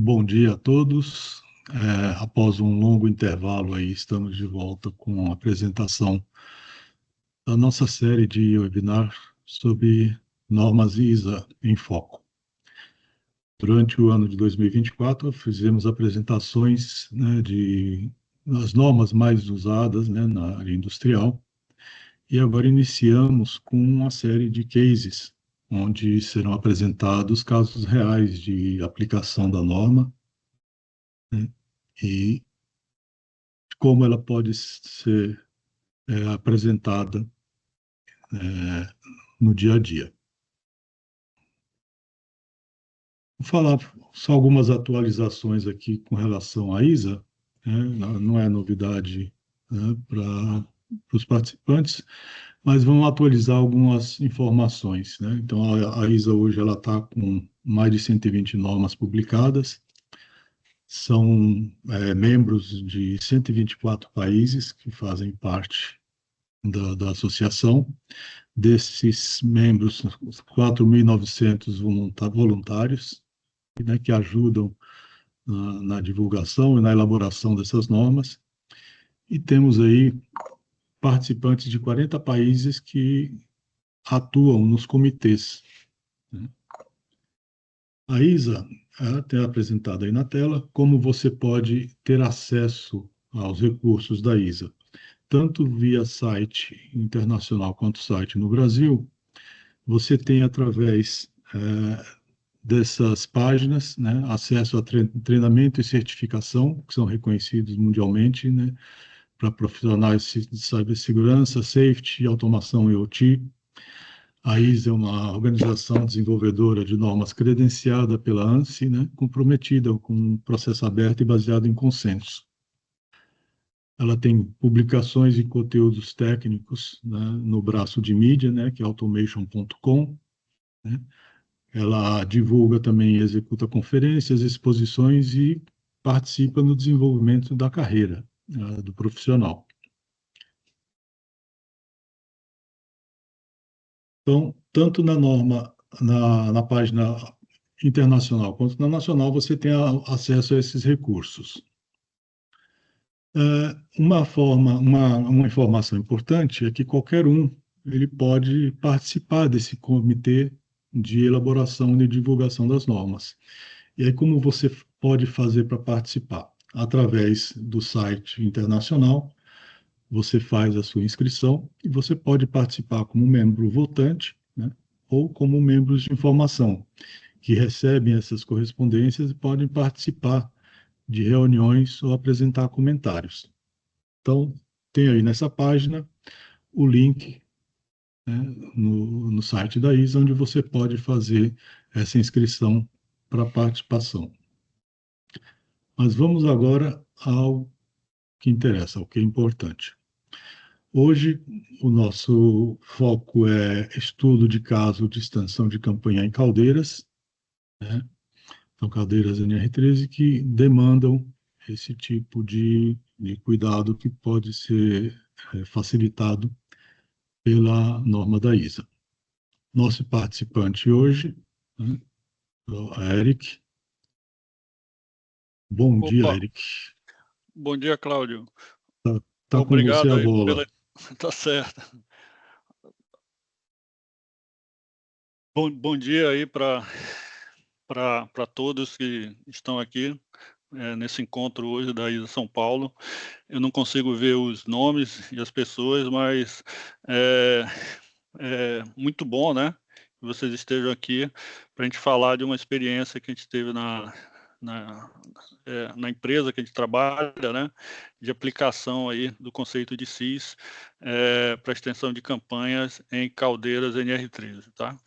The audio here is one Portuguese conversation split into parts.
Bom dia a todos. Após um longo intervalo aí, estamos de volta com a apresentação da nossa série de webinar sobre normas ISA em foco. Durante o ano de 2024, fizemos apresentações, né, das normas mais usadas, né, na área industrial, e agora iniciamos com uma série de cases, onde serão apresentados casos reais de aplicação da norma, né, e como ela pode ser apresentada no dia a dia. Vou falar só algumas atualizações aqui com relação à ISA, né? Não é novidade, né, para os participantes, mas vamos atualizar algumas informações, né? Então, a ISA hoje ela está com mais de 120 normas publicadas, são membros de 124 países que fazem parte da associação. Desses membros, 4.900 voluntários, né, que ajudam na divulgação e na elaboração dessas normas. E temos aí participantes de 40 países que atuam nos comitês, né? A ISA tem apresentado aí na tela como você pode ter acesso aos recursos da ISA, tanto via site internacional quanto site no Brasil. Você tem, através dessas páginas, né, acesso a treinamento e certificação, que são reconhecidos mundialmente, né, para profissionais de cibersegurança, safety, automação e OT. A ISA é uma organização desenvolvedora de normas credenciada pela ANSI, né, comprometida com um processo aberto e baseado em consenso. Ela tem publicações e conteúdos técnicos, né, no braço de mídia, né, que é automation.com, né. Ela divulga também, executa conferências, exposições e participa no desenvolvimento da carreira, do profissional. Então, tanto na norma, na página internacional quanto na nacional, você tem acesso a esses recursos. Uma informação importante é que qualquer um ele pode participar desse comitê de elaboração e divulgação das normas. E aí, como você pode fazer para participar? Através do site internacional, você faz a sua inscrição e você pode participar como membro votante, né, ou como membros de informação, que recebem essas correspondências e podem participar de reuniões ou apresentar comentários. Então, tem aí nessa página o link, né, no site da ISA, onde você pode fazer essa inscrição para participação. Mas vamos agora ao que interessa, ao que é importante. Hoje, o nosso foco é estudo de caso de extensão de campanha em caldeiras, né? Então, caldeiras NR13 que demandam esse tipo de cuidado que pode ser facilitado pela norma da ISA. Nosso participante hoje, né, é o Eric. Bom dia, Opa, Eric. bom dia, Cláudio. Tá com você Obrigado a aí bola. Tá certo. Bom dia aí para todos que estão aqui nesse encontro hoje da ISA São Paulo. Eu não consigo ver os nomes e as pessoas, mas é muito bom, né, que vocês estejam aqui para a gente falar de uma experiência que a gente teve na empresa que a gente trabalha, né, de aplicação aí do conceito de CIS para extensão de campanhas em caldeiras NR13, tá?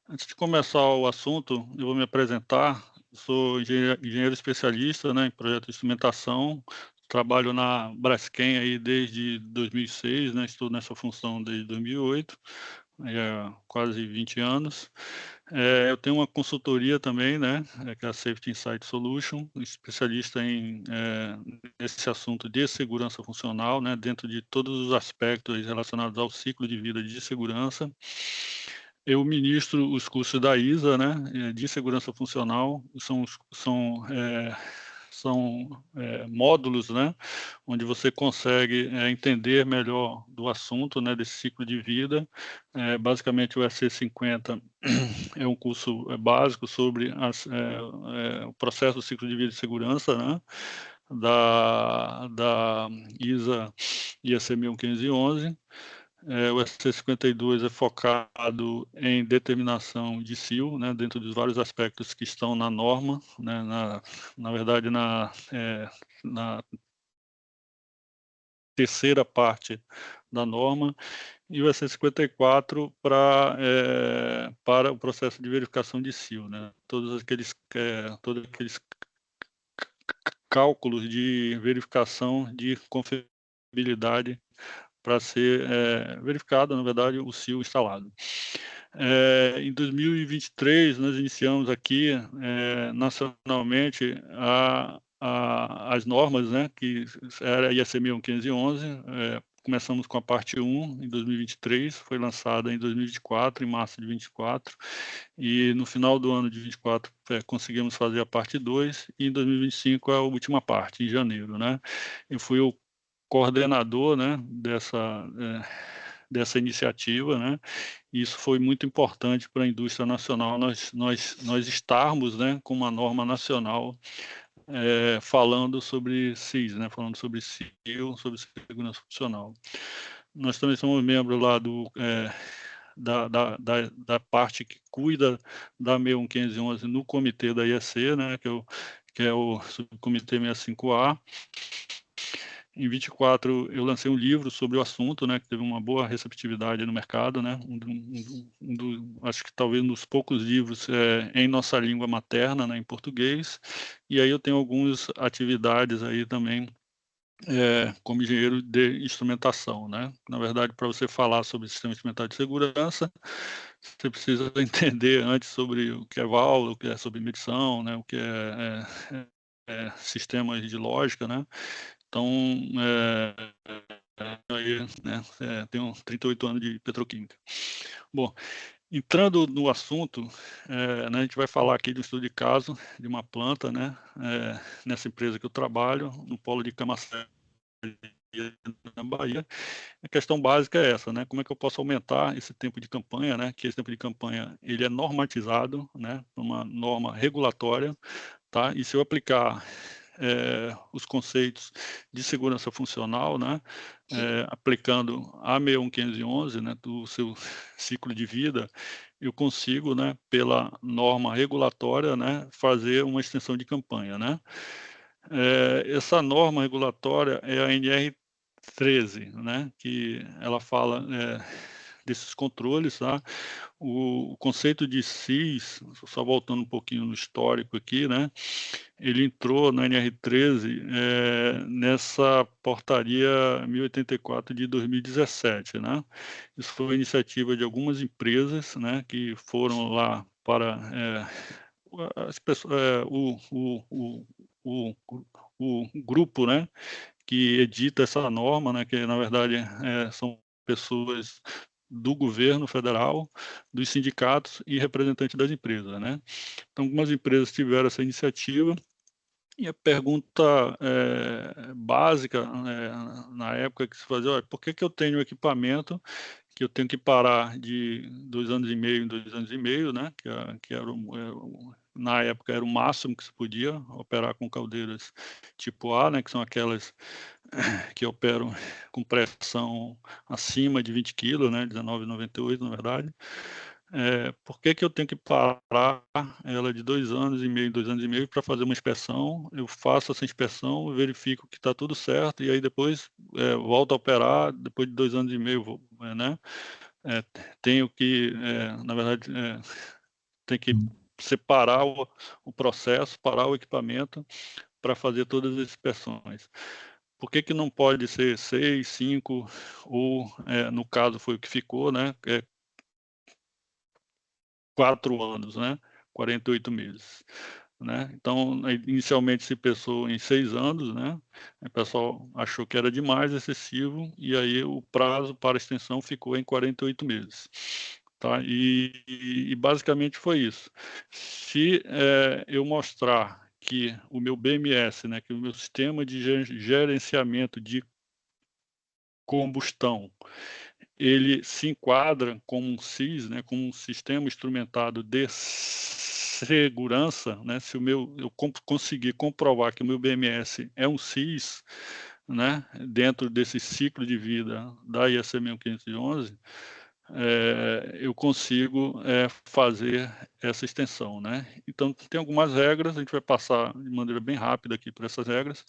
Antes de começar o assunto, eu vou me apresentar. Eu sou engenheiro especialista, né, em projeto de instrumentação. Trabalho na Braskem aí desde 2006, né, estou nessa função desde 2008, quase 20 anos. Eu tenho uma consultoria também, né, que é a Safety Insight Solution, especialista nesse assunto de segurança funcional, né, dentro de todos os aspectos relacionados ao ciclo de vida de segurança. Eu ministro os cursos da ISA, né, de segurança funcional, são módulos, né, onde você consegue entender melhor do assunto, né, desse ciclo de vida. Basicamente, o SC50 é um curso básico sobre o processo do ciclo de vida de segurança, né, da ISA IEC 1511. O SC52 é focado em determinação de CIO, né, dentro dos vários aspectos que estão na norma, né, na verdade, na terceira parte da norma, e o SC54 para o processo de verificação de CIO, né, todos aqueles cálculos de verificação de confiabilidade para ser verificado, na verdade, o CIO instalado. Em 2023, nós iniciamos aqui, nacionalmente, as normas, né, que era a IEC 1511, começamos com a parte 1 em 2023, foi lançada em 2024, em março de 2024, e no final do ano de 2024 conseguimos fazer a parte 2, e em 2025 a última parte, em janeiro, né? Eu fui o coordenador, né, dessa iniciativa, né? Isso foi muito importante para a indústria nacional, nós estarmos, né, com uma norma nacional falando sobre CIS, né, falando sobre CIO, sobre segurança funcional. Nós também somos membros lá da parte que cuida da 1511 no comitê da IEC, né, que é o subcomitê 65A. Em 24, eu lancei um livro sobre o assunto, né, que teve uma boa receptividade no mercado, né, acho que talvez um dos poucos livros em nossa língua materna, né, em português, e aí eu tenho algumas atividades aí também como engenheiro de instrumentação, né. Na verdade, para você falar sobre sistema instrumental de segurança, você precisa entender antes sobre o que é válvula, o que é sobre medição, né, o que sistemas de lógica, né. Então, aí, né, tenho 38 anos de petroquímica. Bom, entrando no assunto, né, a gente vai falar aqui de um estudo de caso de uma planta, né, nessa empresa que eu trabalho, no polo de Camaçari, na Bahia. A questão básica é essa, né, como é que eu posso aumentar esse tempo de campanha, né, que esse tempo de campanha ele é normatizado, né, uma norma regulatória, tá, e se eu aplicar os conceitos de segurança funcional, né, aplicando a 61511, né, do seu ciclo de vida, eu consigo, né, pela norma regulatória, né, fazer uma extensão de campanha, né. Essa norma regulatória é a NR13, né, que ela fala desses controles, tá? O conceito de CIS, só voltando um pouquinho no histórico aqui, né? Ele entrou na NR13 nessa portaria 1084 de 2017, né? Isso foi iniciativa de algumas empresas, né? Que foram lá para as pessoas, o grupo, né? Que edita essa norma, né? Que na verdade são pessoas do governo federal, dos sindicatos e representantes das empresas, né? Então, algumas empresas tiveram essa iniciativa e a pergunta básica na época que se fazia, olha, por que eu tenho equipamento que eu tenho que parar de 2 anos e meio em 2 anos e meio, né? Que era na época era o máximo que se podia operar com caldeiras tipo A, né? Que são aquelas que operam com pressão acima de 20 kg, né? 19,98 na verdade. Por que eu tenho que parar ela de 2 anos e meio, 2 anos e meio para fazer uma inspeção? Eu faço essa inspeção, verifico que está tudo certo e aí depois volto a operar depois de 2 anos e meio, né? Tenho que, na verdade, tem que separar o processo, parar o equipamento para fazer todas as inspeções. Por que não pode ser 6, 5 ou, no caso foi o que ficou, né, 4 anos, né, 48 meses, né. Então, inicialmente se pensou em 6 anos, né, o pessoal achou que era demais, excessivo, e aí o prazo para extensão ficou em 48 meses, tá? E basicamente foi isso. Se eu mostrar que o meu BMS, né, que o meu sistema de gerenciamento de combustão, ele se enquadra como um SIS, né, como um sistema instrumentado de segurança, né, se eu conseguir comprovar que o meu BMS é um SIS, né, dentro desse ciclo de vida da IEC 1511, eu consigo fazer essa extensão, né? Então, tem algumas regras, a gente vai passar de maneira bem rápida aqui por essas regras.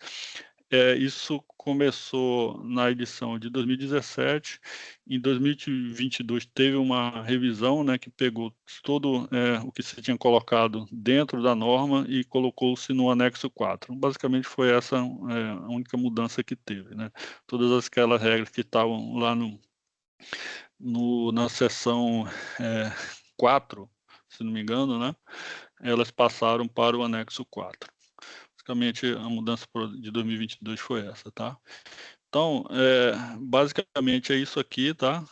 Isso começou na edição de 2017, em 2022 teve uma revisão, né, que pegou todo o que se tinha colocado dentro da norma e colocou-se no anexo 4. Basicamente foi essa a única mudança que teve, né? Todas aquelas regras que estavam lá na seção 4, se não me engano, né, elas passaram para o anexo 4. Basicamente, a mudança de 2022 foi essa, tá? Então, basicamente é isso aqui, tá?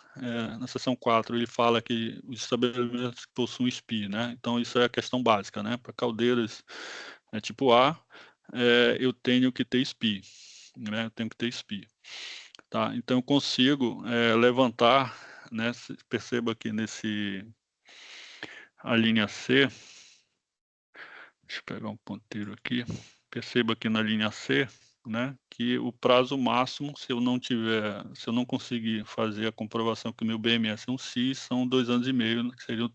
Na seção 4, ele fala que os estabelecimentos que possuem SPI, né? Então, isso é a questão básica, né? Para caldeiras tipo A, eu tenho que ter SPI, né? Eu tenho que ter SPI, tá? Então, eu consigo levantar, né? Perceba aqui a linha C, deixa eu pegar um ponteiro aqui, perceba aqui na linha C, né, que o prazo máximo, se eu não conseguir fazer a comprovação que o meu BMS é um CIS, são 2 anos e meio, que seriam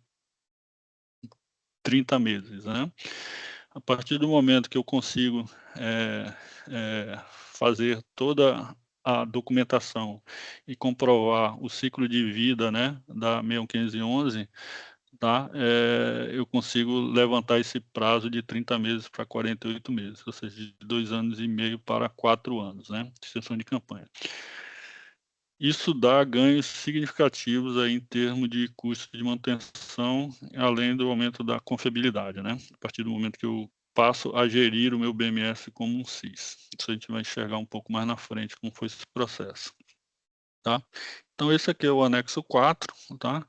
30 meses, né? A partir do momento que eu consigo fazer toda a documentação e comprovar o ciclo de vida, né, da 1511, tá? Eu consigo levantar esse prazo de 30 meses para 48 meses, ou seja, de 2 anos e meio para 4 anos, né? Extensão de campanha. Isso dá ganhos significativos aí em termos de custo de manutenção, além do aumento da confiabilidade, né? A partir do momento que eu passo a gerir o meu BMS como um SIS. Isso a gente vai enxergar um pouco mais na frente como foi esse processo, tá? Então, esse aqui é o anexo 4, tá?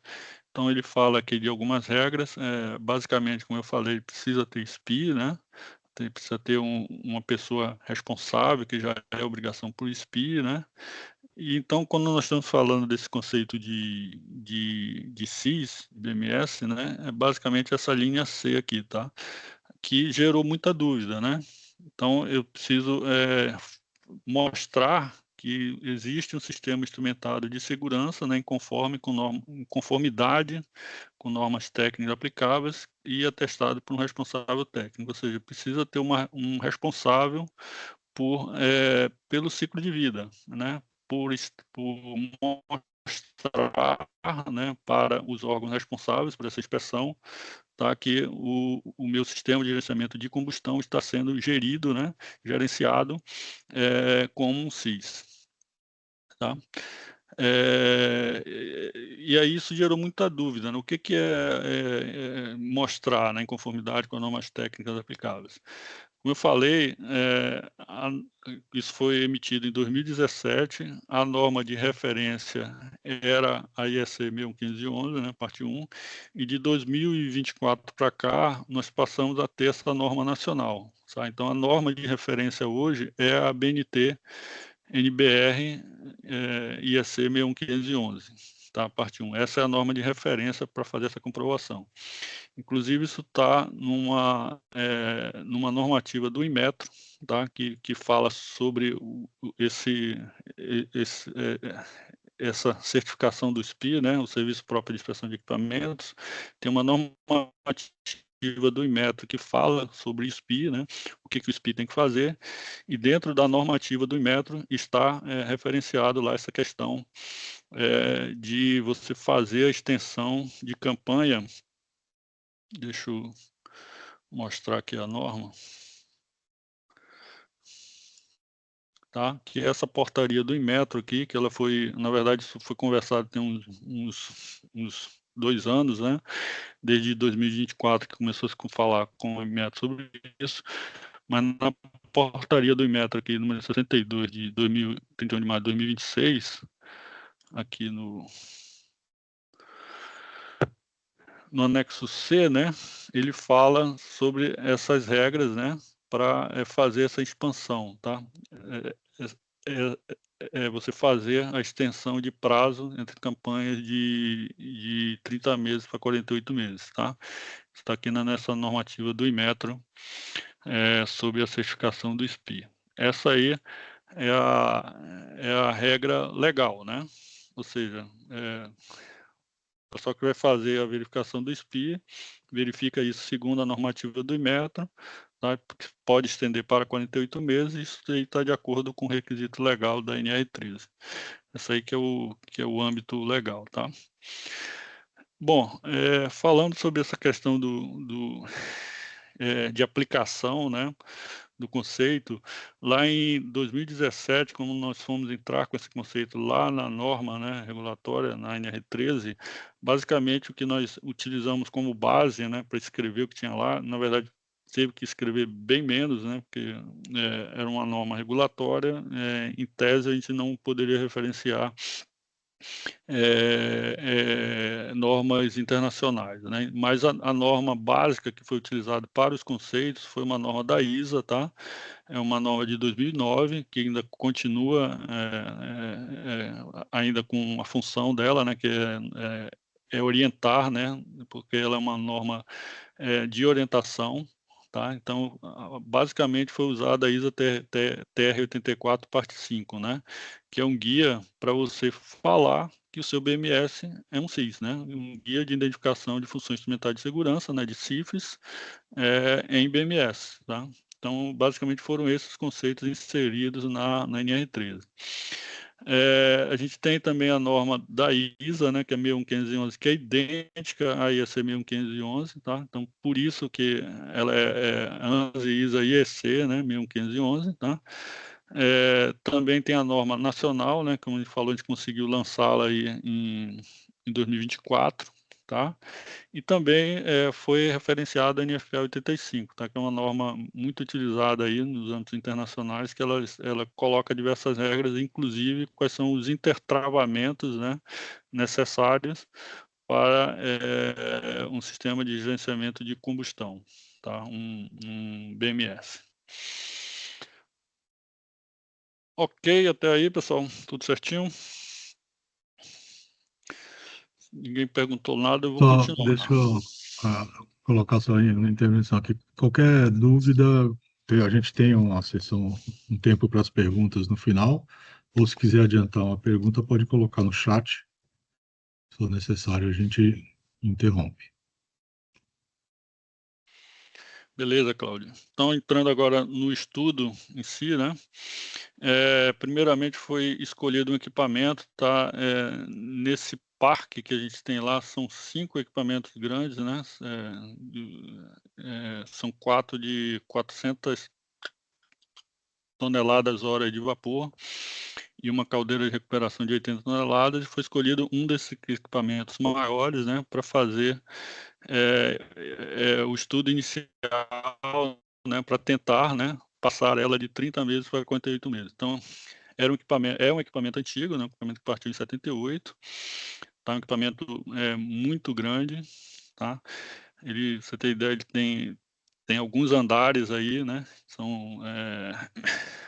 Então, ele fala aqui de algumas regras, basicamente, como eu falei, precisa ter SPI, né? Precisa ter uma pessoa responsável, que já é obrigação por SPI, né? E então, quando nós estamos falando desse conceito de CIS, BMS, né? É basicamente essa linha C aqui, tá? Que gerou muita dúvida, né? Então, eu preciso mostrar que existe um sistema instrumentado de segurança, né, em conformidade com normas técnicas aplicáveis e atestado por um responsável técnico, ou seja, precisa ter um responsável pelo ciclo de vida, né, por mostrar, né, para os órgãos responsáveis por essa inspeção, tá, que o meu sistema de gerenciamento de combustão está sendo gerido, né, gerenciado como um SIS, tá? E aí isso gerou muita dúvida, né? O que é mostrar, né, em conformidade com as normas técnicas aplicáveis? Como eu falei, isso foi emitido em 2017, a norma de referência era a IEC 1511, né, parte 1, e de 2024 para cá, nós passamos a ter essa norma nacional. Tá? Então, a norma de referência hoje é a BNT NBR IEC 61511, tá? Parte 1. Essa é a norma de referência para fazer essa comprovação. Inclusive, isso está numa normativa do Inmetro, tá? que fala sobre essa certificação do SPI, né? O Serviço Próprio de Inspeção de Equipamentos. Tem uma normativa do Inmetro que fala sobre o SPI, né? O que o SPI tem que fazer, e dentro da normativa do Inmetro está referenciado lá essa questão de você fazer a extensão de campanha. Deixa eu mostrar aqui a norma, tá? Que é essa portaria do Inmetro aqui, que ela foi, na verdade, isso foi conversado tem uns 2 anos, né? Desde 2024 que começou a se falar com o Inmetro sobre isso, mas na portaria do Inmetro aqui, número 62 de 31 de maio de 2026, aqui no anexo C, né, ele fala sobre essas regras, né, para fazer essa expansão, tá? Você fazer a extensão de prazo entre campanhas de 30 meses para 48 meses, tá? Está aqui nessa normativa do Inmetro, sobre a certificação do SPI. Essa aí é a regra legal, né? Ou seja, o pessoal que vai fazer a verificação do SPI, verifica isso segundo a normativa do Inmetro, tá? Pode estender para 48 meses, isso aí está de acordo com o requisito legal da NR13. Esse aí que é o âmbito legal, tá? Bom, falando sobre essa questão de aplicação, né, do conceito, lá em 2017, quando nós fomos entrar com esse conceito lá na norma, né, regulatória, na NR13, basicamente o que nós utilizamos como base, né, para escrever o que tinha lá, na verdade, teve que escrever bem menos, né, porque era uma norma regulatória, em tese a gente não poderia referenciar normas internacionais, né? Mas a norma básica que foi utilizada para os conceitos foi uma norma da ISA, tá? É uma norma de 2009 que ainda continua ainda com a função dela, né? Que é orientar, né? Porque ela é uma norma de orientação. Tá? Então, basicamente foi usada a ISA TR84 parte 5, né? Que é um guia para você falar que o seu BMS é um CIS, né? Um guia de identificação de funções instrumentais de segurança, né? De CIFRs, em BMS, tá? Então, basicamente foram esses conceitos inseridos na NR13. A gente tem também a norma da ISA, né, que é 61511, que é idêntica à IEC 61511, tá? Então, por isso que ela é ANSI, ISA e IEC, né, 61511, tá? Também tem a norma nacional, né, como a gente falou, a gente conseguiu lançá-la aí em 2024, tá? E também foi referenciada a NFPA 85, tá? Que é uma norma muito utilizada aí nos âmbitos internacionais, que ela coloca diversas regras, inclusive quais são os intertravamentos, né, necessários para um sistema de gerenciamento de combustão, tá? Um BMS. Ok, até aí, pessoal, tudo certinho? Ninguém perguntou nada, eu vou continuar. Deixa eu colocar só uma intervenção aqui. Qualquer dúvida, a gente tem uma sessão, um tempo para as perguntas no final, ou se quiser adiantar uma pergunta, pode colocar no chat. Se for necessário, a gente interrompe. Beleza, Cláudio. Então, entrando agora no estudo em si, né? Primeiramente foi escolhido um equipamento, tá? Nesse parque que a gente tem lá, são 5 equipamentos grandes, né? São 4 de 400 toneladas hora de vapor e uma caldeira de recuperação de 80 toneladas. Foi escolhido um desses equipamentos maiores, né? Para fazer o estudo inicial, né, para tentar, né, passar ela de 30 meses para 48 meses. Então, é um equipamento antigo, né, um equipamento que partiu em 78, tá, um equipamento muito grande, tá? Você tem ideia, ele tem alguns andares aí, né? São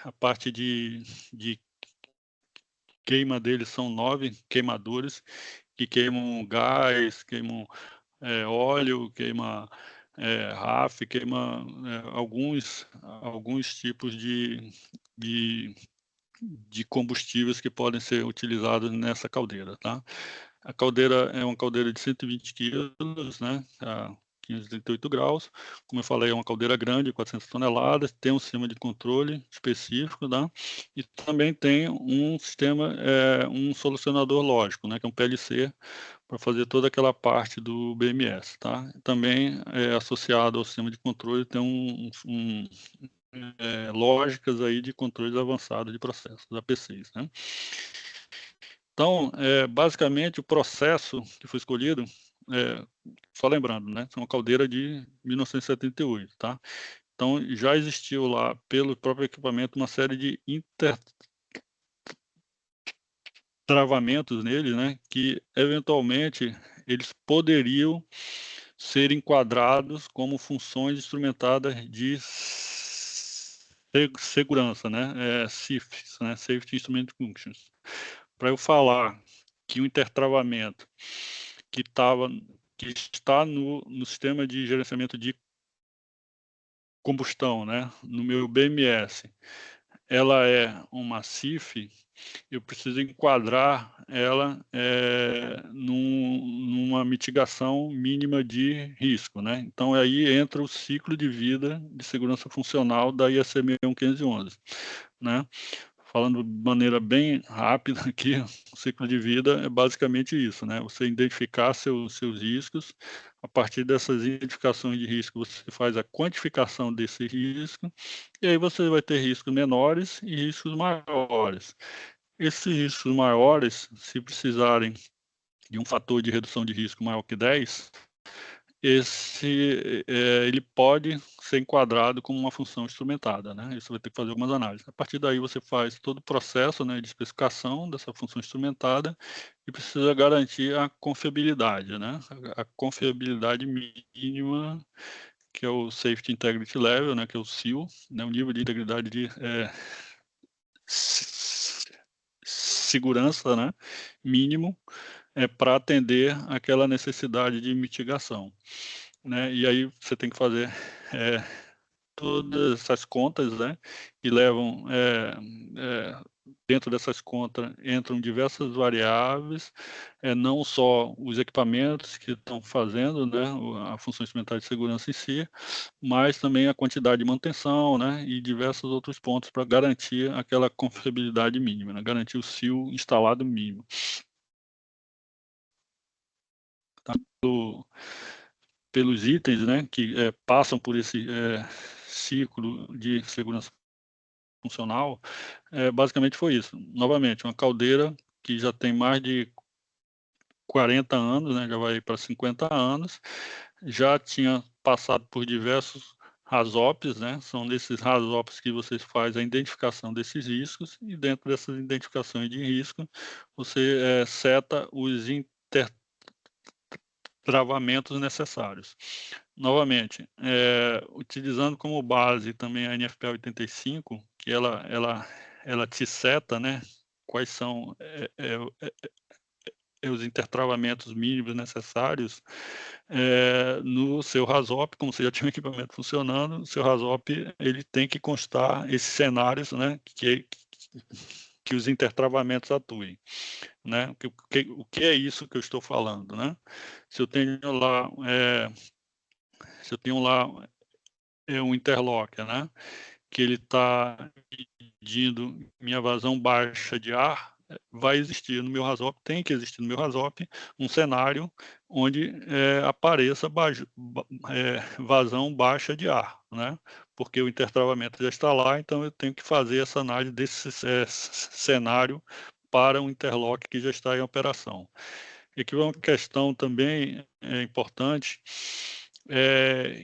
a parte de queima dele são 9 queimadores que queimam gás, queimam óleo, queima RAF, queima alguns tipos de, de combustíveis que podem ser utilizados nessa caldeira, tá? A caldeira é uma caldeira de 120 quilos, né? A 538 graus. Como eu falei, é uma caldeira grande, 400 toneladas, tem um sistema de controle específico, tá? E também tem um sistema, um solucionador lógico, né? Que é um PLC, para fazer toda aquela parte do BMS, tá? Também associado ao sistema de controle tem lógicas aí de controles avançados de processos, APCs, né? Então, basicamente, o processo que foi escolhido, só lembrando, né? É uma caldeira de 1978, tá? Então, já existiu lá, pelo próprio equipamento, uma série de travamentos nele, né, que eventualmente eles poderiam ser enquadrados como funções instrumentadas de segurança, né? SIFs, né? Safety Instrument Functions. Para eu falar que o intertravamento que está no sistema de gerenciamento de combustão, né? No meu BMS, ela é uma SIF, eu preciso enquadrar ela numa mitigação mínima de risco, né? Então, aí entra o ciclo de vida de segurança funcional da IEC 61511, né? Falando de maneira bem rápida aqui, o ciclo de vida é basicamente isso, né? Você identificar seus riscos, a partir dessas identificações de risco, você faz a quantificação desse risco, e aí você vai ter riscos menores e riscos maiores. Esses riscos maiores, se precisarem de um fator de redução de risco maior que 10, ele pode ser enquadrado como uma função instrumentada, né? Isso vai ter que fazer algumas análises. A partir daí você faz todo o processo, né, de especificação dessa função instrumentada e precisa garantir a confiabilidade, né? A confiabilidade mínima, que é o Safety Integrity Level, né, que é o SIL, né, o nível de integridade de segurança, né, mínimo, para atender aquela necessidade de mitigação, né? E aí você tem que fazer todas essas contas, né, que levam dentro dessas contas entram diversas variáveis, não só os equipamentos que estão fazendo, né, a função instrumental de segurança em si, mas também a quantidade de manutenção, né, e diversos outros pontos para garantir aquela confiabilidade mínima, né, garantir o SIL instalado mínimo. Tá? Pelos itens, né, que passam por esse ciclo de segurança funcional, basicamente foi isso. Novamente, uma caldeira que já tem mais de 40 anos, né, já vai para 50 anos, já tinha passado por diversos RASOPs, né, são desses RASOPs que você faz a identificação desses riscos, e dentro dessas identificações de risco, você seta os intertravamentos necessários. Novamente, utilizando como base também a NFPA 85, que ela te seta, né, quais são os intertravamentos mínimos necessários no seu RASOP, como você já tinha um equipamento funcionando, o seu RASOP ele tem que constar esses cenários, né, que os intertravamentos atuem, né? O que é isso que eu estou falando, né? Se eu tenho lá um interlocker, né, que ele está medindo minha vazão baixa de ar, vai existir no meu RASOP, tem que existir no meu RASOP um cenário onde apareça vazão baixa de ar, né? Porque o intertravamento já está lá, então eu tenho que fazer essa análise desse cenário para um interlock que já está em operação. E aqui uma questão também importante,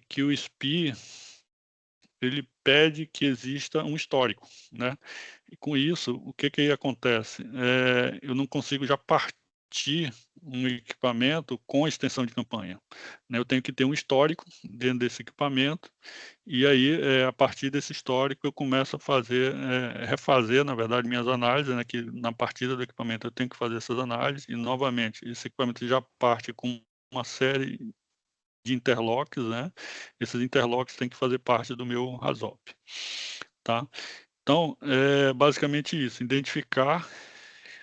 que o SPI ele pede que exista um histórico, né? E com isso, o que acontece? Eu não consigo já partir um equipamento com extensão de campanha, né? Eu tenho que ter um histórico dentro desse equipamento, e aí, a partir desse histórico, eu começo a fazer, refazer, na verdade, minhas análises, né? Que na partida do equipamento eu tenho que fazer essas análises, e novamente, esse equipamento já parte com uma série de interlocks, né? Esses interlocks têm que fazer parte do meu RASOP, tá? Então, basicamente isso, identificar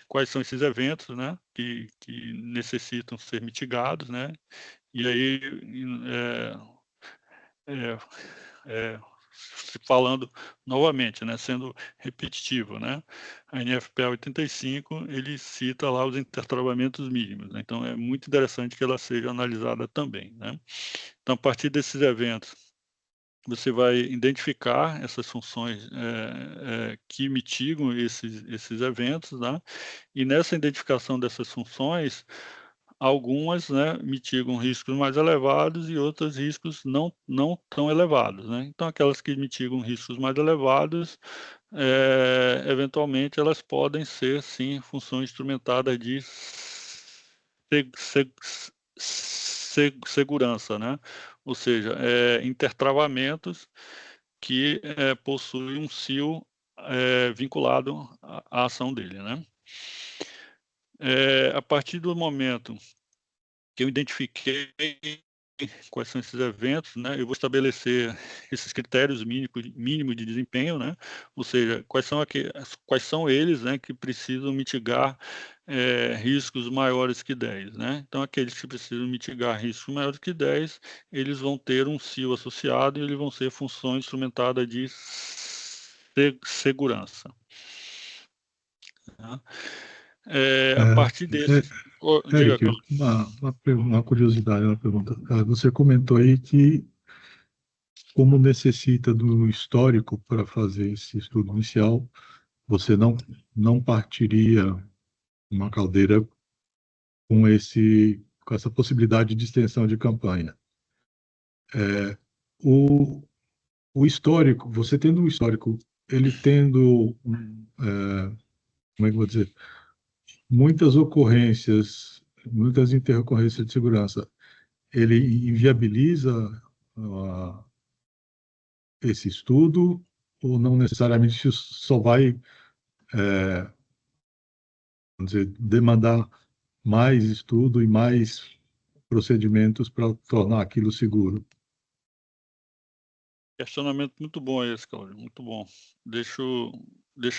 quais são esses eventos, né, que necessitam ser mitigados, né, e aí, é, é, falando novamente, né, sendo repetitivo, né, a NFPA 85, ele cita lá os intertravamentos mínimos, né, então é muito interessante que ela seja analisada também, né. Então, a partir desses eventos, você vai identificar essas funções que mitigam esses eventos, né? E nessa identificação dessas funções, algumas, né, mitigam riscos mais elevados e outras riscos não tão elevados, né? Então, aquelas que mitigam riscos mais elevados, eventualmente elas podem ser, sim, funções instrumentadas de segurança, né? Ou seja, intertravamentos que possuem um SIL vinculado à ação dele, né? A partir do momento que eu identifiquei quais são esses eventos, né, eu vou estabelecer esses critérios mínimos de desempenho, né, ou seja, quais são eles, né, que precisam mitigar riscos maiores que 10, né? Então, aqueles que precisam mitigar riscos maiores que 10, eles vão ter um SIL associado e eles vão ser função instrumentada de segurança. Tá? A partir desse... Diga, Eric, uma curiosidade, uma pergunta. Você comentou aí que, como necessita do histórico para fazer esse estudo inicial, você não partiria uma caldeira com essa possibilidade de extensão de campanha. O, o histórico, você tendo um histórico, ele tendo, como é que eu vou dizer, muitas ocorrências, muitas intercorrências de segurança, ele inviabiliza esse estudo ou não necessariamente isso só vai, vamos dizer, demandar mais estudo e mais procedimentos para tornar aquilo seguro? Questionamento muito bom esse, Cláudio, muito bom. Deixa eu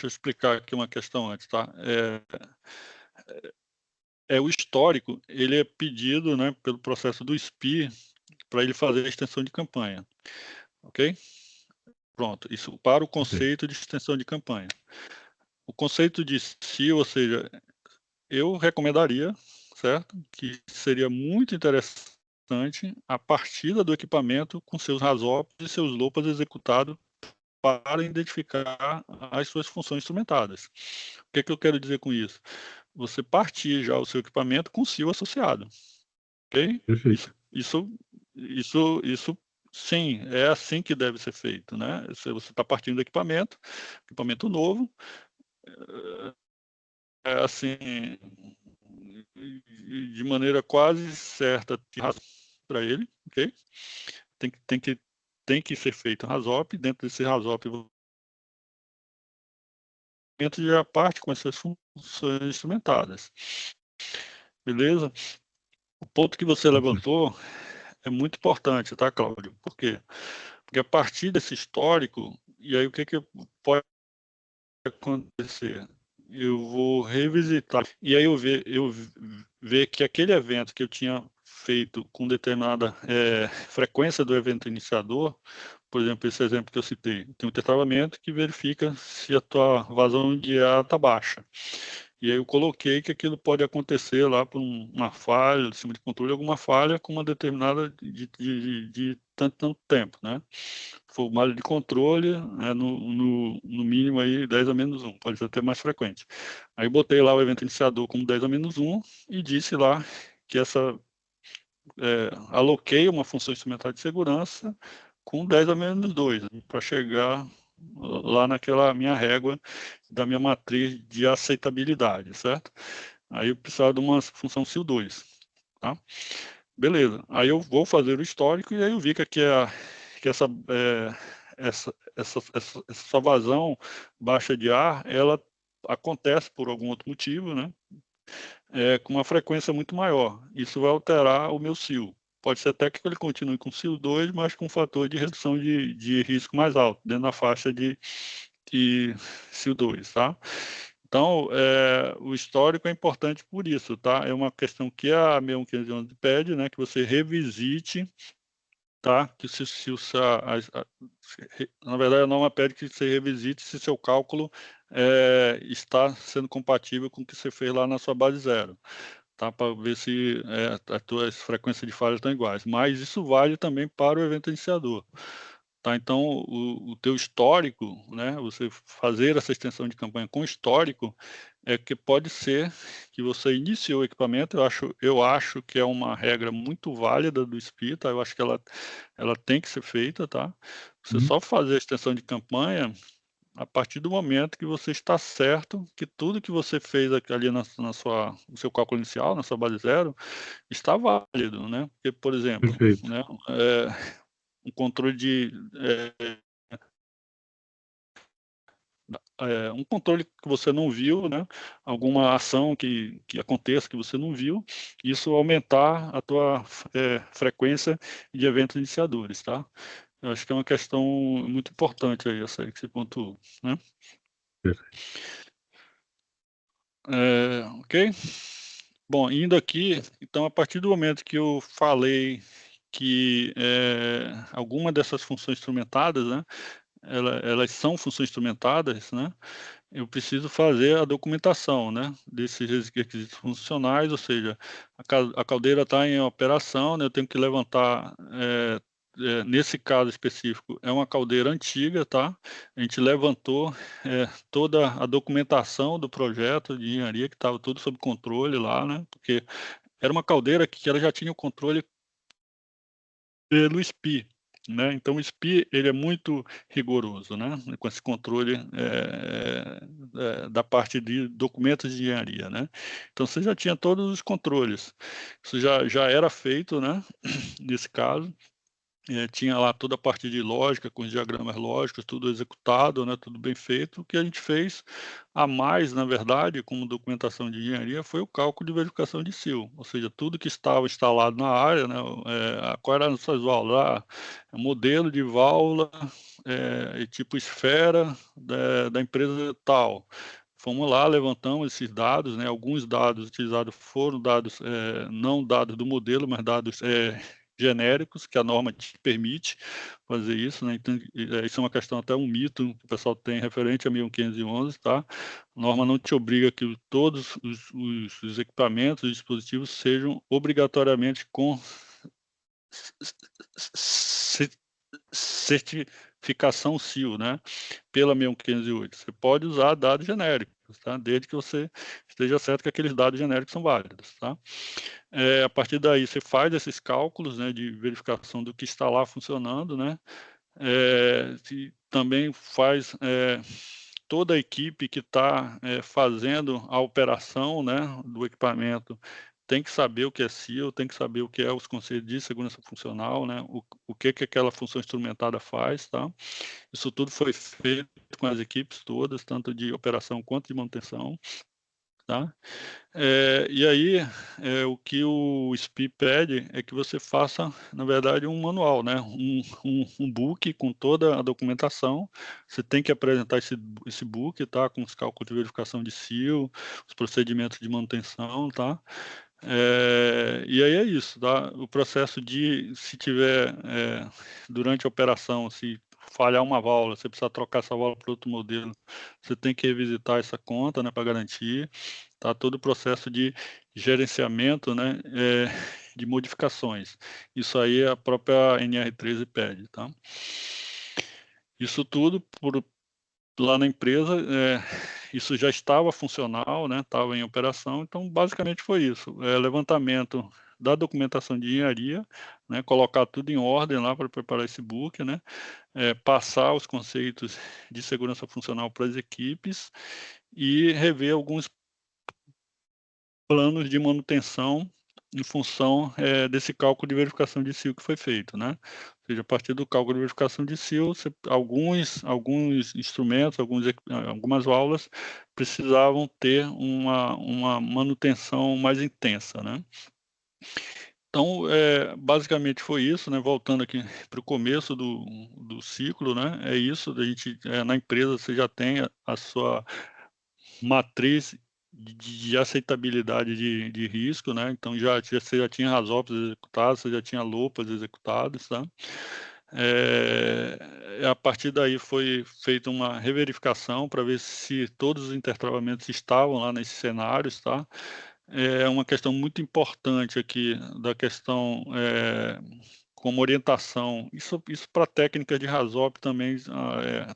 explicar aqui uma questão antes, tá? O histórico, ele é pedido, né, pelo processo do SPI para ele fazer a extensão de campanha, ok? Pronto, isso para o Ok. conceito de extensão de campanha. O conceito de SIL, ou seja, eu recomendaria, certo, que seria muito interessante a partida do equipamento com seus RASOPs e seus LOPAs executados para identificar as suas funções instrumentadas. O que eu quero dizer com isso? Você partir já o seu equipamento com SIL associado, ok? Perfeito. Isso sim, é assim que deve ser feito, né? Você está partindo do equipamento novo, assim, de maneira quase certa para ele, ok? Tem que ser feito um RASOP, dentro desse RASOP já parte com essas funções instrumentadas. Beleza? O ponto que você levantou é muito importante, tá, Cláudio? Por quê? Porque a partir desse histórico, e aí o que pode acontecer? Eu vou revisitar, e aí eu ver que aquele evento que eu tinha feito com determinada frequência do evento iniciador, por exemplo, esse exemplo que eu citei, tem um tetravamento que verifica se a tua vazão de ar está baixa. E aí eu coloquei que aquilo pode acontecer lá por uma falha, de cima de controle, alguma falha com uma determinada de tanto tempo, né? For malha de controle, né, no mínimo aí 10 a menos 1, pode ser até mais frequente. Aí botei lá o evento iniciador como 10 a menos 1 e disse lá que aloquei uma função instrumental de segurança com 10 a menos 2, para chegar lá naquela minha régua da minha matriz de aceitabilidade, certo? Aí eu precisava de uma função SIL2, tá? Beleza, aí eu vou fazer o histórico e aí eu vi que aqui essa vazão baixa de ar, ela acontece por algum outro motivo, né? Com uma frequência muito maior. Isso vai alterar o meu SIL. Pode ser até que ele continue com SIL2, mas com um fator de redução de risco mais alto, dentro da faixa de SIL2, tá? Então, o histórico é importante por isso, tá? É uma questão que a 61511 pede, né? Que você revisite, tá? Que na verdade, a norma pede que você revisite se seu cálculo está sendo compatível com o que você fez lá na sua base zero, tá? Para ver se as tuas frequências de falha estão iguais. Mas isso vale também para o evento iniciador. Tá, então, o teu histórico, né, você fazer essa extensão de campanha com histórico, que pode ser que você iniciou o equipamento, eu acho que é uma regra muito válida do SPI, tá? Eu acho que ela tem que ser feita, tá? Você só fazer a extensão de campanha, a partir do momento que você está certo que tudo que você fez ali no seu cálculo inicial, na sua base zero, está válido, né? Porque, por exemplo, Perfeito. né, um controle um controle que você não viu, né? Alguma ação que aconteça que você não viu, isso aumentar a tua frequência de eventos iniciadores, tá? Eu acho que é uma questão muito importante aí, essa aí que você pontuou, né? Perfeito. Ok? Bom, indo aqui, então, a partir do momento que eu falei que alguma dessas funções instrumentadas, né, elas são funções instrumentadas, né, eu preciso fazer a documentação, né, desses requisitos funcionais, ou seja, a caldeira está em operação, né, eu tenho que levantar, nesse caso específico, é uma caldeira antiga, tá? A gente levantou toda a documentação do projeto de engenharia, que estava tudo sob controle lá, né, porque era uma caldeira que ela já tinha o controle pelo SPI, né, então o SPI ele é muito rigoroso, né, com esse controle da parte de documentos de engenharia, né. Então você já tinha todos os controles, isso já era feito, né, nesse caso, tinha lá toda a parte de lógica, com os diagramas lógicos, tudo executado, né, tudo bem feito. O que a gente fez a mais, na verdade, como documentação de engenharia, foi o cálculo de verificação de SIL, ou seja, tudo que estava instalado na área, né, qual eram as suas válvulas, modelo de válvula, e tipo esfera da empresa tal. Fomos lá, levantamos esses dados, né, alguns dados utilizados foram dados, não dados do modelo, mas dados genéricos, que a norma te permite fazer isso, né? Então, isso é uma questão, até um mito que o pessoal tem referente a 1511, tá? A norma não te obriga que todos os equipamentos, os dispositivos sejam obrigatoriamente com certificação SIL, né? Pela 1508. Você pode usar dados genéricos, tá? Desde que você esteja certo que aqueles dados genéricos são válidos, tá? A partir daí, você faz esses cálculos, né, de verificação do que está lá funcionando, né? Também faz toda a equipe que está fazendo a operação, né, do equipamento tem que saber o que é SIL, tem que saber o que é os conceitos de segurança funcional, né? O que aquela função instrumentada faz, tá? Isso tudo foi feito com as equipes todas, tanto de operação quanto de manutenção, tá? E aí, o que o SPI pede é que você faça, na verdade, um manual, né? Um book com toda a documentação. Você tem que apresentar esse book, tá? Com os cálculos de verificação de SIL, os procedimentos de manutenção, tá? E aí é isso, tá? O processo se tiver, durante a operação, se falhar uma válvula, você precisa trocar essa válvula para outro modelo, você tem que revisitar essa conta, né, para garantir, tá? Todo o processo de gerenciamento, né, de modificações. Isso aí a própria NR13 pede, tá? Isso tudo lá na empresa, isso já estava funcional, né, estava em operação, então basicamente foi isso, levantamento da documentação de engenharia, né, colocar tudo em ordem lá para preparar esse book, né, passar os conceitos de segurança funcional para as equipes e rever alguns planos de manutenção em função desse cálculo de verificação de SIL que foi feito, né? Ou seja, a partir do cálculo de verificação de SIL, alguns instrumentos, algumas válvulas precisavam ter uma manutenção mais intensa, né? Então, basicamente foi isso, né? Voltando aqui para o começo do ciclo, né? É isso, a gente, na empresa você já tem a sua matriz de aceitabilidade de risco, né? Então você já tinha RASOPs executados, você já tinha LOPAs executados, tá? A partir daí foi feita uma reverificação para ver se todos os intertravamentos estavam lá nesses cenários, tá? É uma questão muito importante aqui da questão como orientação. Isso para técnicas de RASOP também,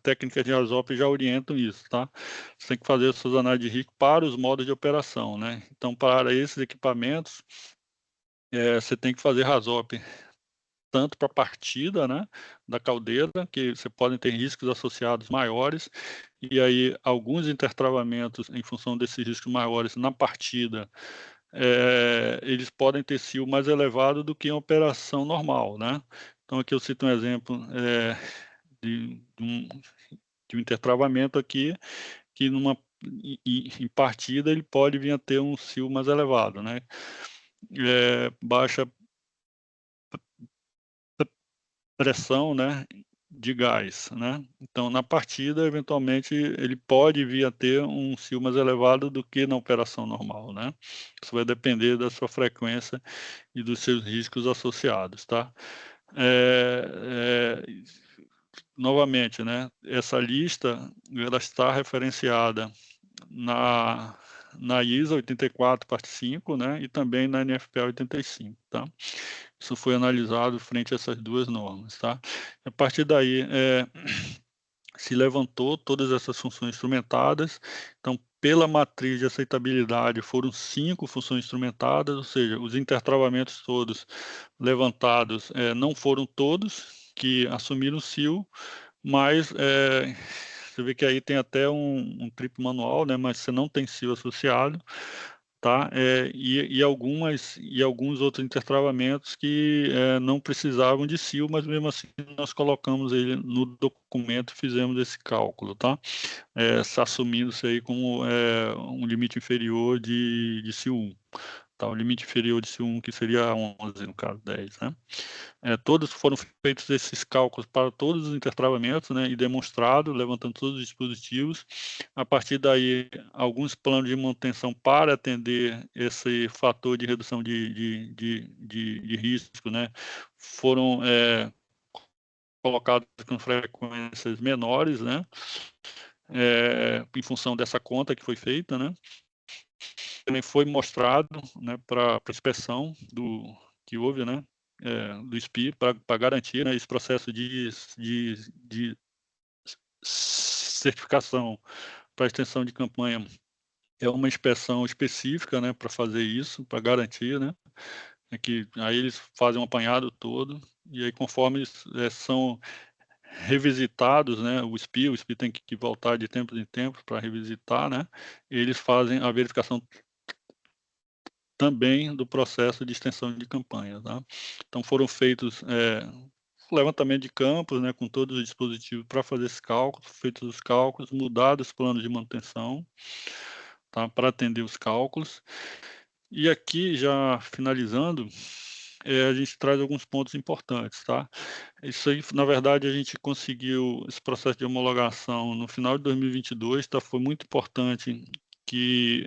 técnicas de RASOP já orientam isso, tá? Você tem que fazer suas análises de risco para os modos de operação, né? Então, para esses equipamentos, você tem que fazer RASOP tanto para a partida, né, da caldeira, que você pode ter riscos associados maiores, e aí alguns intertravamentos, em função desses riscos maiores na partida, eles podem ter sil mais elevado do que em operação normal, né. Então aqui eu cito um exemplo, de um intertravamento aqui, que em partida ele pode vir a ter um sil mais elevado, né. Baixa pressão, né, de gás, né. Então na partida, eventualmente, ele pode vir a ter um sil mais elevado do que na operação normal, né. Isso vai depender da sua frequência e dos seus riscos associados, tá. Novamente, né, essa lista, ela está referenciada na ISA 84, parte 5, né, e também na NFPA 85, tá. Isso foi analisado frente a essas 2 normas, tá. A partir daí, se levantou todas essas funções instrumentadas, então pela matriz de aceitabilidade foram 5 funções instrumentadas, ou seja, os intertravamentos todos levantados, não foram todos que assumiram o sil, mas, você vê que aí tem até um trip manual, né, mas você não tem sil associado, tá, e alguns outros intertravamentos que, não precisavam de sil, mas mesmo assim nós colocamos ele no documento e fizemos esse cálculo, tá. Assumindo-se aí como, um limite inferior de sil 1, tá, o limite inferior de sil 1 que seria 11, no caso 10, né. Todos foram feitos esses cálculos para todos os intertravamentos, né, e demonstrado, levantando todos os dispositivos. A partir daí, alguns planos de manutenção para atender esse fator de redução de risco, né, foram, colocados com frequências menores, né, em função dessa conta que foi feita, né. Também foi mostrado, né, para inspeção que houve, né, do SPI para garantir, né, esse processo de certificação para extensão de campanha. É uma inspeção específica, né, para fazer isso, para garantir, né, que aí eles fazem um apanhado todo, e aí conforme eles, são revisitados, né, o SPI tem que voltar de tempos em tempos para revisitar, né, eles fazem a verificação também do processo de extensão de campanha, tá. Então foram feitos, levantamento de campos, né, com todos os dispositivos para fazer esse cálculo, feitos os cálculos, mudados os planos de manutenção, tá, para atender os cálculos. E aqui, já finalizando, a gente traz alguns pontos importantes, tá. Isso aí, na verdade, a gente conseguiu esse processo de homologação no final de 2022, tá, foi muito importante que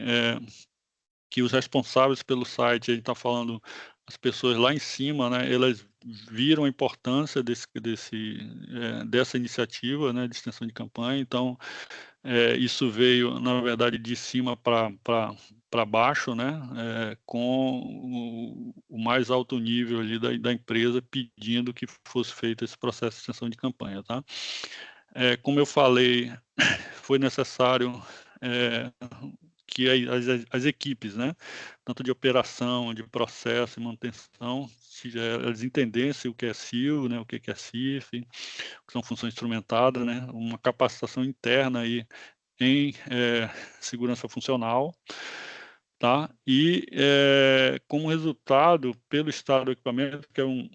os responsáveis pelo site, a gente está falando as pessoas lá em cima, né, elas viram a importância dessa iniciativa, né, de extensão de campanha, então, isso veio, na verdade, de cima para baixo, né, com o mais alto nível ali da empresa pedindo que fosse feito esse processo de extensão de campanha, tá. Como eu falei, foi necessário, que as equipes, né, tanto de operação, de processo e manutenção, elas entendessem o que é sil, né, o que é CIF, o que são funções instrumentadas, né, uma capacitação interna aí em, segurança funcional, tá. E, como resultado, pelo estado do equipamento, que é um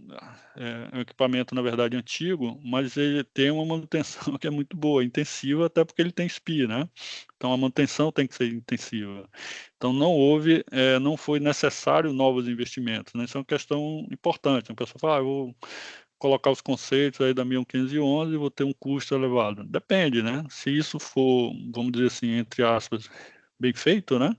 equipamento, na verdade, antigo, mas ele tem uma manutenção que é muito boa, intensiva, até porque ele tem SPI, né. Então a manutenção tem que ser intensiva. Então não foi necessário novos investimentos, né, isso é uma questão importante. A pessoa fala: "Ah, eu vou colocar os conceitos aí da 1.511 e vou ter um custo elevado". Depende, né, se isso for, vamos dizer assim, entre aspas, bem feito, né,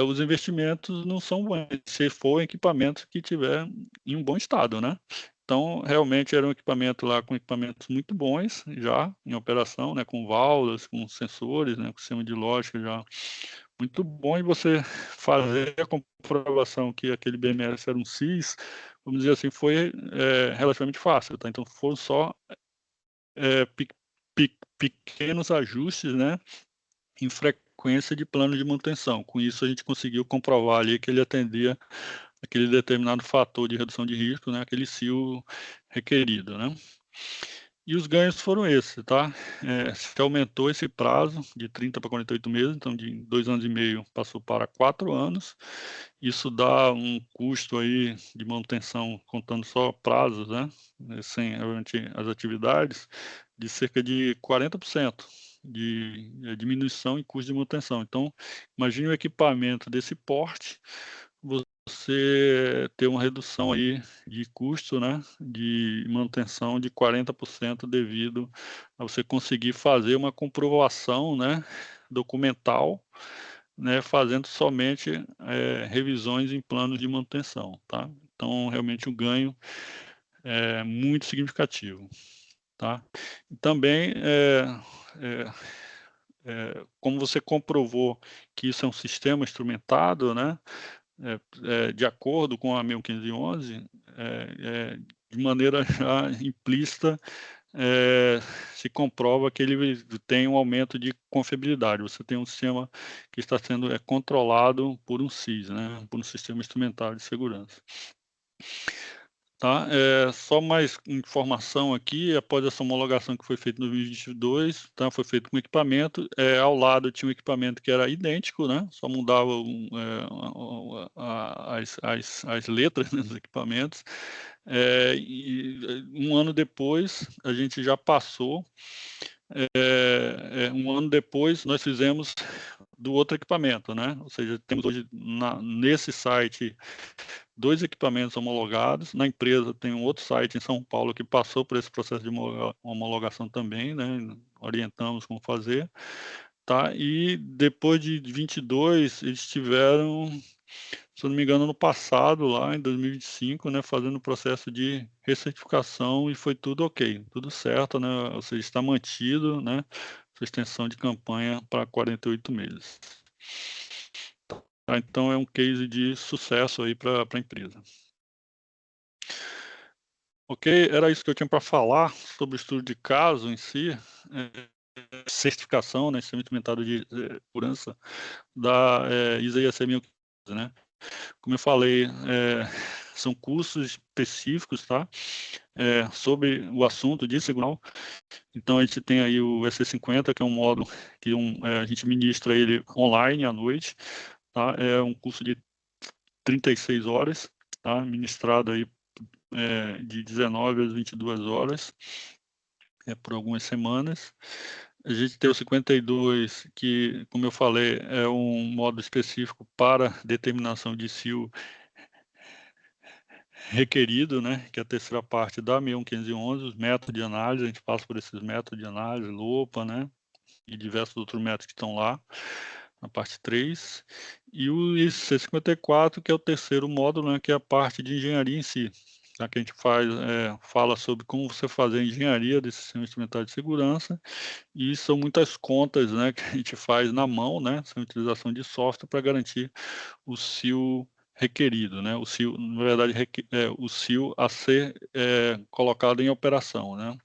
os investimentos não são bons, se for equipamento que tiver em um bom estado, né. Então, realmente era um equipamento lá com equipamentos muito bons já em operação, né, com válvulas, com sensores, né, com sistema de lógica já muito bom, e você fazer a comprovação que aquele BMS era um CIS, vamos dizer assim, foi, relativamente fácil, tá. Então foram só, eh, pe pequenos ajustes, né, em frequência de plano de manutenção. Com isso, a gente conseguiu comprovar ali que ele atendia aquele determinado fator de redução de risco, né, aquele CIO requerido, né. E os ganhos foram esses, tá? Se aumentou esse prazo de 30 para 48 meses, então de 2 anos e meio passou para 4 anos. Isso dá um custo aí de manutenção, contando só prazos, né, sem obviamente as atividades, de cerca de 40% de diminuição em custo de manutenção. Então, imagine um equipamento desse porte, você ter uma redução aí de custo, né, de manutenção de 40% devido a você conseguir fazer uma comprovação, né, documental, né, fazendo somente revisões em planos de manutenção, tá? Então, realmente o ganho é muito significativo, tá? E também, como você comprovou que isso é um sistema instrumentado, né, de acordo com a 1511, de maneira já implícita, se comprova que ele tem um aumento de confiabilidade. Você tem um sistema que está sendo controlado por um SIS, né, por um sistema instrumentado de segurança. Tá? Só mais informação aqui, após essa homologação que foi feita em 2022, tá? Foi feito com equipamento, ao lado tinha um equipamento que era idêntico, né? Só mudava as letras, né, dos equipamentos. E um ano depois, a gente já passou, um ano depois, nós fizemos do outro equipamento, né? Ou seja, temos hoje nesse site 2 equipamentos homologados. Na empresa tem um outro site em São Paulo que passou por esse processo de homologação também, né? Orientamos como fazer, tá? E depois de 22, eles tiveram, se eu não me engano, no passado, lá em 2025, né, fazendo o processo de recertificação e foi tudo ok, tudo certo, né? Ou seja, está mantido, né, sua extensão de campanha para 48 meses. Tá? Então é um case de sucesso aí para a empresa. Ok, era isso que eu tinha para falar sobre o estudo de caso em si, certificação, né, sistema implementado de segurança da ISA IEC 1500, né. Como eu falei, são cursos específicos, tá, sobre o assunto de segurança. Então a gente tem aí o EC50, que é um módulo que a gente ministra ele online à noite, tá, é um curso de 36 horas, tá, ministrado aí de 19 às 22 horas, por algumas semanas. A gente tem o 52, que, como eu falei, é um modo específico para determinação de CIO requerido, né, que é a terceira parte da 1511, os métodos de análise, a gente passa por esses métodos de análise, LOPA, né, e diversos outros métodos que estão lá, na parte 3. E o IC54, que é o terceiro módulo, né, que é a parte de engenharia em si. Tá? Que a gente fala sobre como você fazer a engenharia desse sistema instrumental de segurança, e são muitas contas, né, que a gente faz na mão, né, sem utilização de software para garantir o CIO requerido, né, o CIO, na verdade, o CIO a ser colocado em operação, né,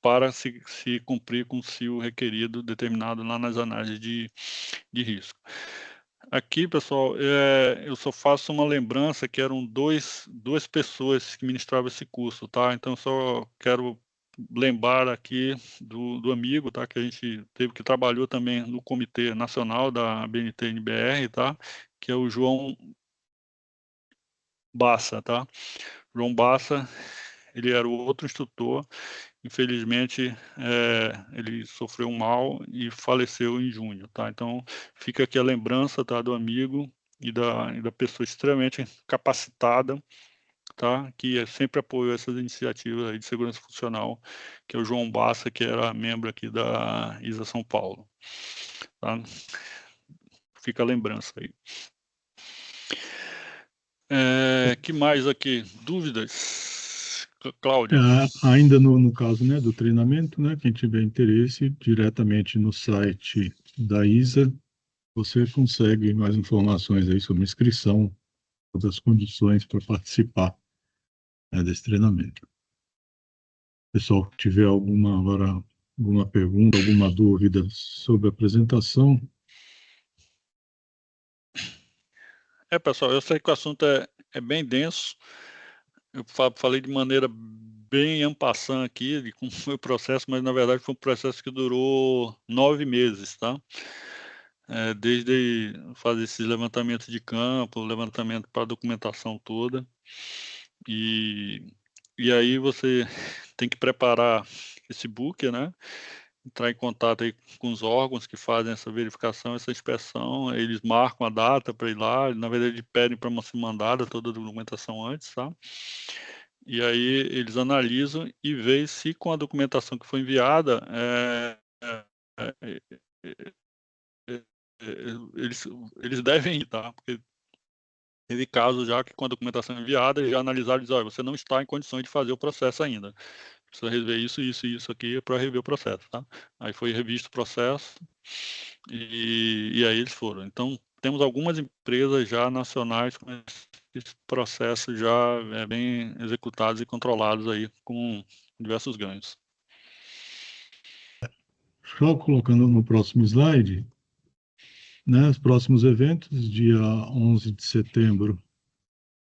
para se cumprir com o CIO requerido determinado lá nas análises de risco. Aqui, pessoal, eu só faço uma lembrança que eram duas pessoas que ministravam esse curso, tá? Então, só quero lembrar aqui do amigo, tá? Que a gente teve, que trabalhou também no Comitê Nacional da BNT-NBR, tá? Que é o João Bassa, tá? João Bassa, ele era o outro instrutor. Infelizmente, ele sofreu um mal e faleceu em junho, tá? Então, fica aqui a lembrança, tá, do amigo e da pessoa extremamente capacitada, tá? Que sempre apoiou essas iniciativas aí de segurança funcional, que é o João Bassa, que era membro aqui da ISA São Paulo, tá? Fica a lembrança aí. Que mais aqui? Dúvidas? Cláudio? Ainda no caso, né, do treinamento, né, quem tiver interesse, diretamente no site da ISA, você consegue mais informações aí sobre inscrição, sobre as condições para participar, né, desse treinamento. Pessoal, que tiver alguma pergunta, alguma dúvida sobre a apresentação. Pessoal, eu sei que o assunto é é bem denso. Eu falei de maneira bem en passant aqui de como foi o processo, mas na verdade foi um processo que durou 9 meses, tá? Desde fazer esses levantamentos de campo, levantamento para a documentação toda, e aí você tem que preparar esse book, né? Entrar em contato aí com os órgãos que fazem essa verificação, essa inspeção, eles marcam a data para ir lá, na verdade eles pedem para ser mandada toda a documentação antes, tá? E aí eles analisam e veem se com a documentação que foi enviada, eles devem ir, tá? Porque teve casos já que com a documentação enviada, eles já analisaram e disseram, olha, você não está em condições de fazer o processo ainda. Precisa rever isso, isso e isso aqui para rever o processo, tá? Aí foi revisto o processo e aí eles foram. Então, temos algumas empresas já nacionais com esses processos já bem executados e controlados aí com diversos ganhos. Só colocando no próximo slide, né, os próximos eventos, dia 11 de setembro,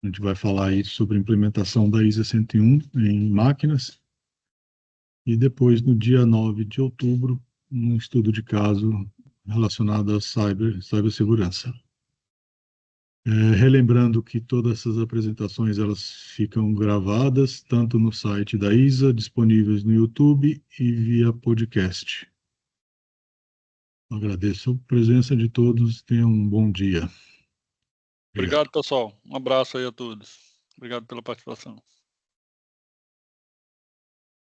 a gente vai falar aí sobre a implementação da ISA 101 em máquinas, e depois, no dia 9 de outubro, um estudo de caso relacionado à cibersegurança. Relembrando que todas essas apresentações elas ficam gravadas tanto no site da ISA, disponíveis no YouTube e via podcast. Agradeço a presença de todos, tenham um bom dia. Obrigado, pessoal. Um abraço aí a todos. Obrigado pela participação.